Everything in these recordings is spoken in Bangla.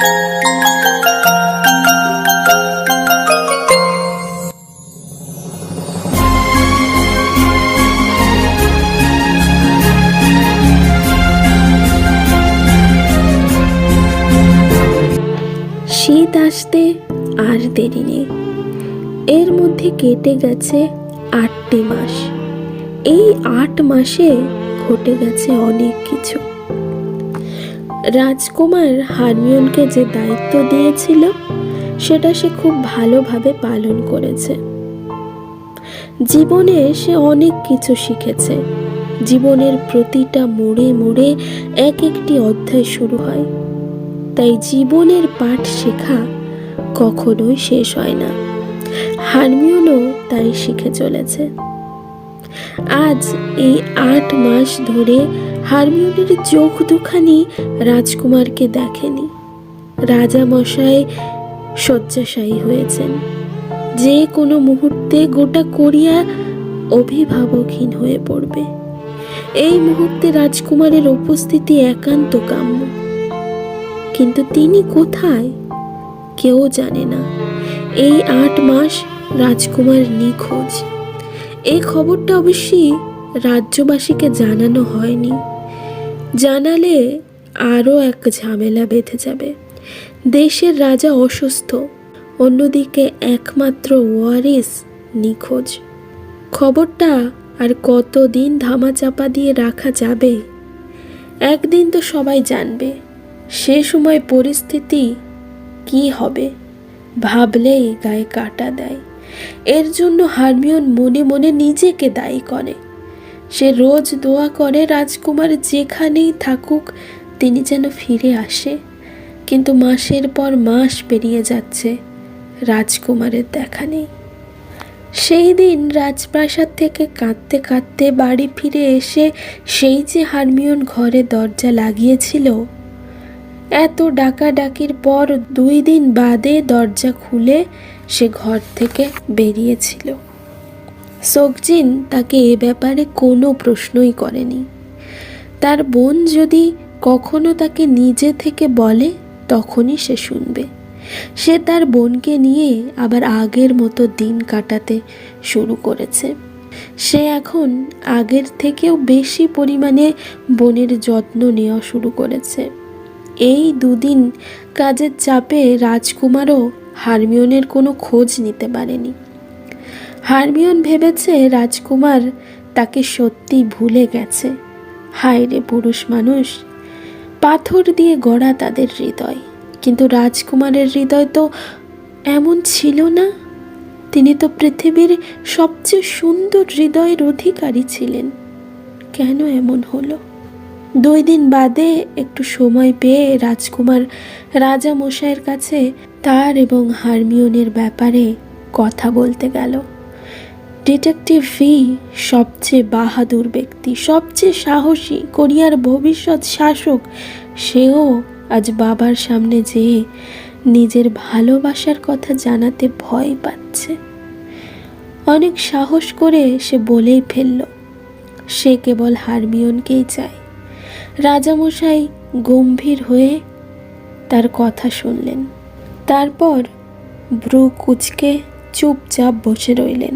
শীত আসতে আর দেরি নেই। এর মধ্যে কেটে গেছে 8টি মাস। এই 8 মাসে ঘটে গেছে অনেক কিছু। রাজকুমার হারমিওনকে যে দায়িত্ব দিয়েছিল সেটা সে খুব ভালোভাবে পালন করেছে। জীবনে সে অনেক কিছু শিখেছে। জীবনের প্রতিটা মোড়ে মোড়ে এক একটি অধ্যায় শুরু হয়। তাই জীবনের পাঠ শেখা কখনোই শেষ হয় না। হারমিওনও তাই শিখে চলেছে। আজ এই 8 মাস ধরে হারমিওনের চোখ দুখানি রাজকুমারকে দেখেনি। রাজামশাই শয্যাশায়ী হয়েছেন। যে কোনো মুহূর্তে গোটা কোরিয়া অভিভাবকহীন হয়ে পড়বে। এই মুহূর্তে রাজকুমারের উপস্থিতি একান্ত কাম্য। কিন্তু তিনি কোথায় কেউ জানে না। এই 8 মাস রাজকুমার নিখোঁজ। এই খবরটা অবশ্যই রাজ্যবাসীকে জানানো হয়নি। জানালে আরও এক ঝামেলা বেঁধে যাবে। দেশের রাজা অসুস্থ, অন্যদিকে একমাত্র ওয়ারিস নিখোঁজ। খবরটা আর কতদিন ধামাচাপা দিয়ে রাখা যাবে? একদিন তো সবাই জানবে। সে সময় পরিস্থিতি কি হবে ভাবলেই গায়ে কাঁটা দেয়। এর জন্য হারমিওন মনে মনে নিজেকে দায়ী করে। সে রোজ দোয়া করে রাজকুমার যেখানেই থাকুক তিনি যেন ফিরে আসে। কিন্তু মাসের পর মাস পেরিয়ে যাচ্ছে, রাজকুমারের দেখা নেই। সেই দিন রাজপ্রাসাদ থেকে কাঁদতে কাঁদতে বাড়ি ফিরে এসে সেই যে হারমিওন ঘরে দরজা লাগিয়েছিল, এত ডাকাডাকির পর 2 দিন বাদে দরজা খুলে সে ঘর থেকে বেরিয়েছিল। সোকজিন তাকে এ ব্যাপারে কোনো প্রশ্নই করেনি। তার বোন যদি কখনো তাকে নিজে থেকে বলে তখনই সে শুনবে। সে তার বোনকে নিয়ে আবার আগের মতো দিন কাটাতে শুরু করেছে। সে এখন আগের থেকেও বেশি পরিমাণে বোনের যত্ন নেওয়া শুরু করেছে। এই 2 দিন কাজের চাপে রাজকুমারও হারমিওনের কোনো খোঁজ নিতে পারেনি। হারমিওন ভেবেছে রাজকুমার তাকে সত্যি ভুলে গেছে। হায় রে পুরুষ মানুষ, পাথর দিয়ে গড়া তাদের হৃদয়। কিন্তু রাজকুমারের হৃদয় তো এমন ছিল না। তিনি তো পৃথিবীর সবচেয়ে সুন্দর হৃদয়ের অধিকারী ছিলেন। কেন এমন হলো? 2 দিন বাদে একটু সময় পেয়ে রাজকুমার রাজামশাইয়ের কাছে তার এবং হারমিওনের ব্যাপারে কথা বলতে গেল। ডিটেকটিভ ভি সবচেয়ে বাহাদুর ব্যক্তি, সবচেয়ে সাহসী, কোরিয়ার ভবিষ্যৎ শাসক, সেও আজ বাবার সামনে যেয়ে নিজের ভালোবাসার কথা জানাতে ভয় পাচ্ছে। অনেক সাহস করে সে বলেই ফেলল সে কেবল হারমিওনকেই চায়। রাজামশাই গম্ভীর হয়ে তার কথা শুনলেন। তারপর ভ্রু কুঁচকে চুপচাপ বসে রইলেন।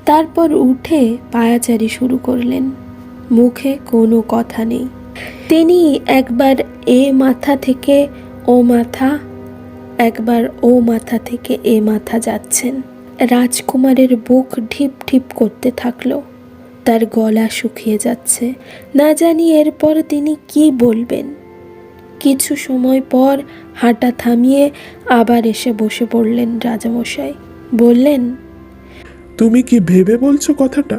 তারপর উঠে পায়াচারি শুরু করলেন। মুখে কোনো কথা নেই। তিনি একবার এ মাথা থেকে ও মাথা, একবার ও মাথা থেকে এ মাথা যাচ্ছেন। রাজকুমারের বুক ঢিপ ঢিপ করতে থাকলো। তার গলা শুকিয়ে যাচ্ছে। না জানি এরপর তিনি কি বলবেন। কিছু সময় পর হাঁটা থামিয়ে আবার এসে বসে পড়লেন রাজামশাই। বললেন, তুমি কি ভেবে বলছো কথাটা?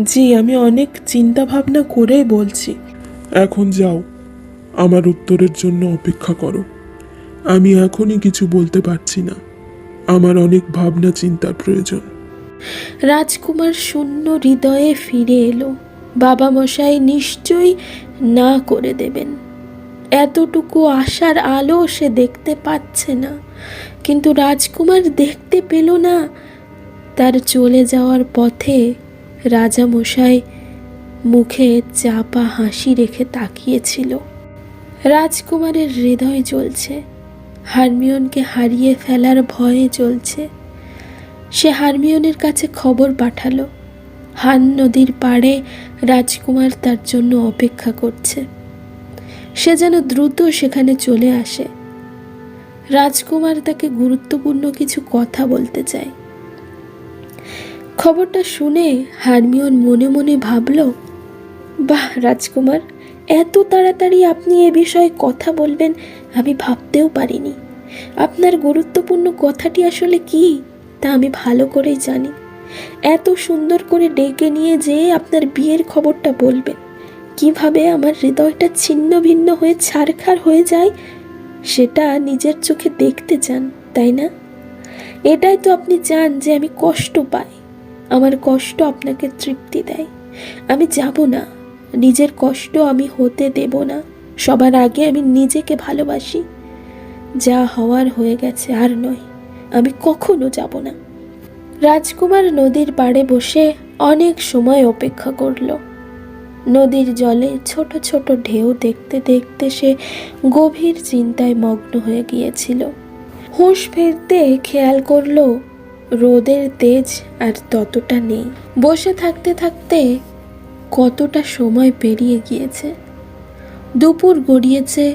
জি, আমি অনেক চিন্তা ভাবনা করেই বলছি। এখন যাও, আমার উত্তরের জন্য অপেক্ষা করো। আমি এখনই কিছু বলতে পারছি না। আমার অনেক ভাবনা চিন্তার প্রয়োজন। রাজকুমার শূন্য হৃদয়ে ফিরে এলো। বাবা মশাই নিশ্চয়ই না করে দেবেন। এতটুকু আশার আলো সে দেখতে পাচ্ছে না। কিন্তু রাজকুমার দেখতে পেল না তার চলে যাওয়ার পথে রাজামশাই মুখে চাপা হাসি রেখে তাকিয়েছিল। রাজকুমারের হৃদয় জ্বলছে, হারমিয়নকে হারিয়ে ফেলার ভয়ে জ্বলছে। সে হারমিয়নের কাছে খবর পাঠালো হান নদীর পাড়ে রাজকুমার তার জন্য অপেক্ষা করছে। সে যেন দ্রুত সেখানে চলে আসে। রাজকুমার তাকে গুরুত্বপূর্ণ কিছু কথা বলতে চায়। খবরটা শুনে হারমিয়ন মনে মনে ভাবল, বাহ রাজকুমার, এত তাড়াতাড়ি আপনি এ বিষয়ে কথা বলবেন আমি ভাবতেও পারিনি। আপনার গুরুত্বপূর্ণ কথাটি আসলে কি তা আমি ভালো করেই জানি। এত সুন্দর করে ডেকে নিয়ে যেয়ে আপনার বিয়ের খবরটা বলবেন, কিভাবে আমার হৃদয়টা ছিন্ন ভিন্ন হয়ে ছারখার হয়ে যায় সেটা নিজের চোখে দেখতে চান, তাই না? এটাই তো আপনি চান যে আমি কষ্ট পাই, আমার কষ্ট আপনাকে তৃপ্তি দেয়। আমি যাব না, নিজের কষ্ট আমি হতে দেব না। সবার আগে আমি নিজেকে ভালোবাসি। যা হওয়ার হয়ে গেছে, আর নয়, আমি কখনো যাব না। রাজকুমার নদীর পাড়ে বসে অনেক সময় অপেক্ষা করল। নদীর জলে ছোট ছোট ঢেউ দেখতে দেখতে সে গভীর চিন্তায় মগ্ন হয়ে গিয়েছিল। হুঁশ ফিরতে খেয়াল করলো রোদের তেজ আর ততটা নেই। বসে থাকতে থাকতে কতটা সময় পেরিয়ে গিয়েছে। দুপুর গড়িয়েছে,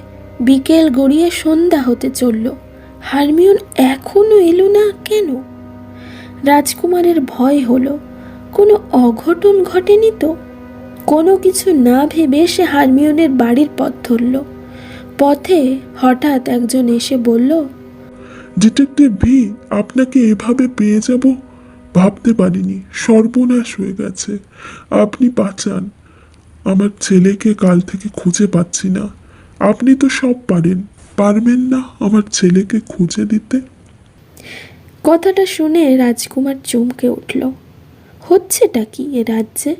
বিকেল গড়িয়ে সন্ধ্যা হতে চলল। হারমিয়ন এখনো এলো না কেন? রাজকুমারের ভয় হলো কোনো অঘটন ঘটেনি তো। কোনো কিছু না ভেবে সে হারমিয়নের বাড়ির পথ ধরল। পথে হঠাৎ একজন এসে বলল, ডিটেকটিভ ভি, আপনাকে এভাবে পেয়ে যাব ভাবতে পারিনি। সর্বনাশ হয়ে গেছে, আপনি বাঁচান। আমার ছেলেকে কাল থেকে খুঁজে পাচ্ছি না। আপনি তো সব পারেন, পারবেন না আমার ছেলেকে খুঁজে দিতে? কথাটা শুনে রাজকুমার চমকে উঠল। হচ্ছেটা কি এ রাজ্যে?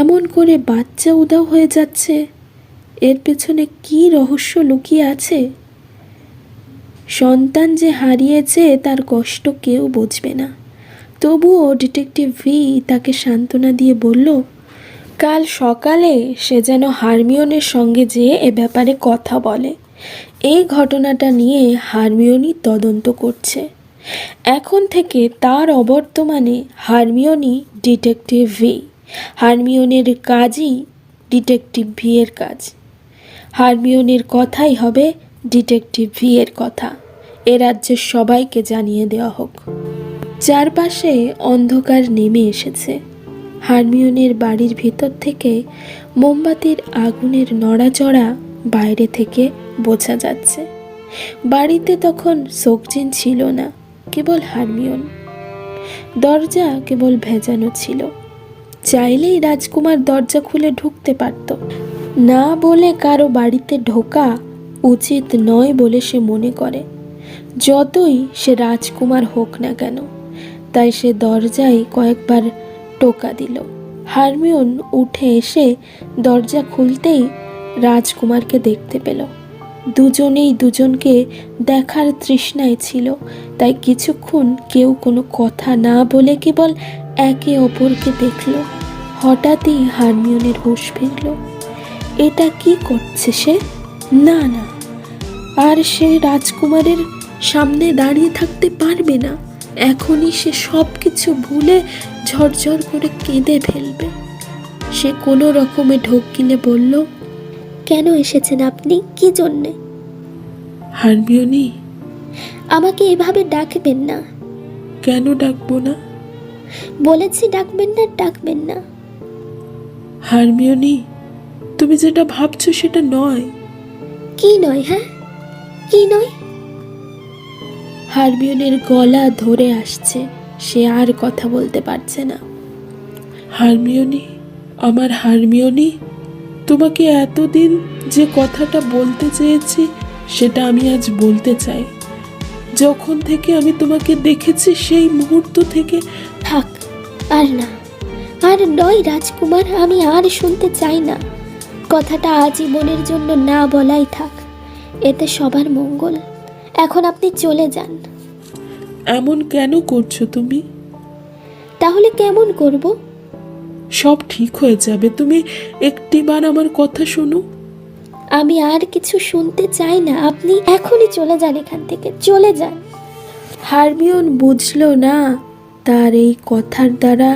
এমন করে বাচ্চা উধাও হয়ে যাচ্ছে, এর পেছনে কি রহস্য লুকিয়ে আছে? সন্তান যে হারিয়েছে তার কষ্ট কেউ বুঝবে না। তবুও ডিটেকটিভ ভি তাকে সান্ত্বনা দিয়ে বলল, কাল সকালে সে যেন হারমিয়নের সঙ্গে যেয়ে এ ব্যাপারে কথা বলে। এই ঘটনাটা নিয়ে হারমিয়নই তদন্ত করছে। এখন থেকে তার অবর্তমানে হারমিয়নই ডিটেকটিভ ভি। হারমিয়নের কাজই ডিটেকটিভ ভি এর কাজ। হারমিয়নের কথাই হবে ডিটেকটিভ ভি এর কথা। এ রাজ্যের সবাইকে জানিয়ে দেওয়া হোক। চারপাশে অন্ধকার নেমে এসেছে। হারমিয়নের বাড়ির ভিতর থেকে মোমবাতির আগুনের নড়াচড়া বাইরে থেকে বোঝা যাচ্ছে। বাড়িতে তখন সোকজিন ছিল না, কেবল হারমিয়ন। দরজা কেবল ভেজানো ছিল। চাইলেই রাজকুমার দরজা খুলে ঢুকতে পারত। না বলে কারো বাড়িতে ঢোকা উচিত নয় বলে সে মনে করে, যতই সে রাজকুমার হোক না কেন। তাই সে দরজায় কয়েকবার টোকা দিল। হারমিয়ন উঠে এসে দরজা খুলতেই রাজকুমারকে দেখতে পেল। দুজনেই দুজনকে দেখার তৃষ্ণায় ছিল, তাই কিছুক্ষণ কেউ কোনো কথা না বলে কেবল একে অপরকে দেখল। হঠাৎই হারমিয়নের হুঁশ ফিরল। এটা কি করছে সে? না না, আর সে রাজকুমারের সামনে দাঁড়িয়ে থাকতে পারবে না। এখনই সে সব কিছু ভুলে ঝরঝর করে কেঁদে ফেলবে। সে কোনো রকমে ঢোক গিলে বলল, কেন এসেছেন আপনি? কি জন্যে? হারমিয়নি, আমাকে এভাবে ডাকবেন না। কেন ডাকবো না? বলেছি ডাকবেন না, ডাকবেন না। হারমিয়নি, তুমি যেটা ভাবছো সেটা নয়। কি নয়? হ্যাঁ, কি নয়? হারমিয়নের গলা ধরে আসছে। সে আর কথা বলতে পারছে না। হারমিয়নি, আমার হারমিয়নি, তোমাকে এতদিন যে কথাটা বলতে চেয়েছি সেটা আমি আজ বলতে চাই। যখন থেকে আমি তোমাকে দেখেছি সেই মুহূর্ত থেকে। থাক, আর না, আর নয় রাজকুমার, আমি আর শুনতে চাই না। কথাটা আজীবনের জন্য না বলাই থাক, এতে সবার মঙ্গল। এখন আপনি চলে যান। এমন কেন করছো তুমি? তাহলে কেমন করব? সব ঠিক হয়ে যাবে, তুমি একটিবার আমার কথা শোনো। আমি আর কিছু শুনতে চাই না। আপনি এখনই চলে যান এখান থেকে, চলে যান। হারমিওন বুঝল না তার এই কথার দ্বারা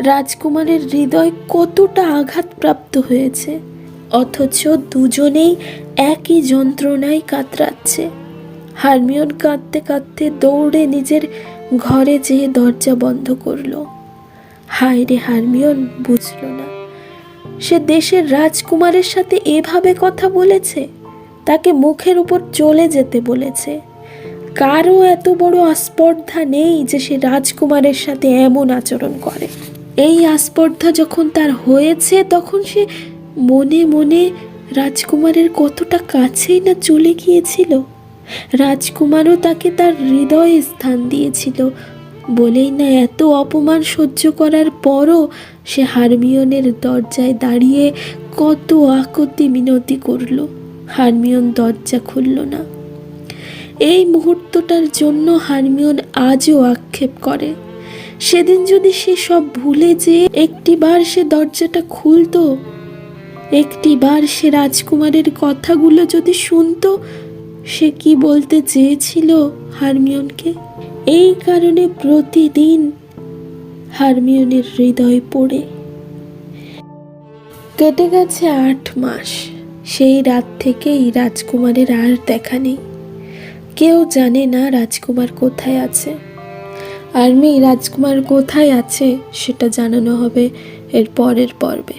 রাজকুমারের হৃদয় কতটা আঘাতপ্রাপ্ত হয়েছে, অথচ দুজনেই একই যন্ত্রণায় কাতরাচ্ছে। হারমিওন কাঁদতে কাঁদতে দৌড়ে নিজের ঘরে যেয়ে দরজা বন্ধ করলো। হায় রে, হারমিওন বুঝল না সে দেশের রাজকুমারের সাথে এভাবে কথা বলেছে, তাকে মুখের উপর চলে যেতে বলেছে। কারও এত বড় আস্পর্ধা নেই যে সে রাজকুমারের সাথে এমন আচরণ করে। এই আস্পর্ধা যখন তার হয়েছে তখন সে মনে মনে রাজকুমারের কতটা কাছেই না চলে গিয়েছিল। রাজকুমারও তাকে তার হৃদয়ে স্থান দিয়েছিল বলেই না এত অপমান সহ্য করার পরও সে হারমিওনের দরজায় দাঁড়িয়ে কত আকুতি মিনতি করল। হারমিওন দরজা খুলল না। এই মুহূর্তটার জন্য হারমিওন আজও আক্ষেপ করে। সেদিন যদি সে সব ভুলে যেয়ে একটিবার সে দরজাটা খুলতো, একটিবার সে রাজকুমারের কথাগুলো যদি শুনতো, সে কি বলতে চেয়েছিল হারমিওনকে। এই কারণে প্রতিদিন হারমিওনের হৃদয় পড়ে। কেটে গেছে 8 মাস। সেই রাত থেকেই রাজকুমারের আর দেখা নেই। কেউ জানে না রাজকুমার কোথায় আছে। রাজকুমার কোথায় আছে সেটা জানানো হবে এর পরের পর্বে।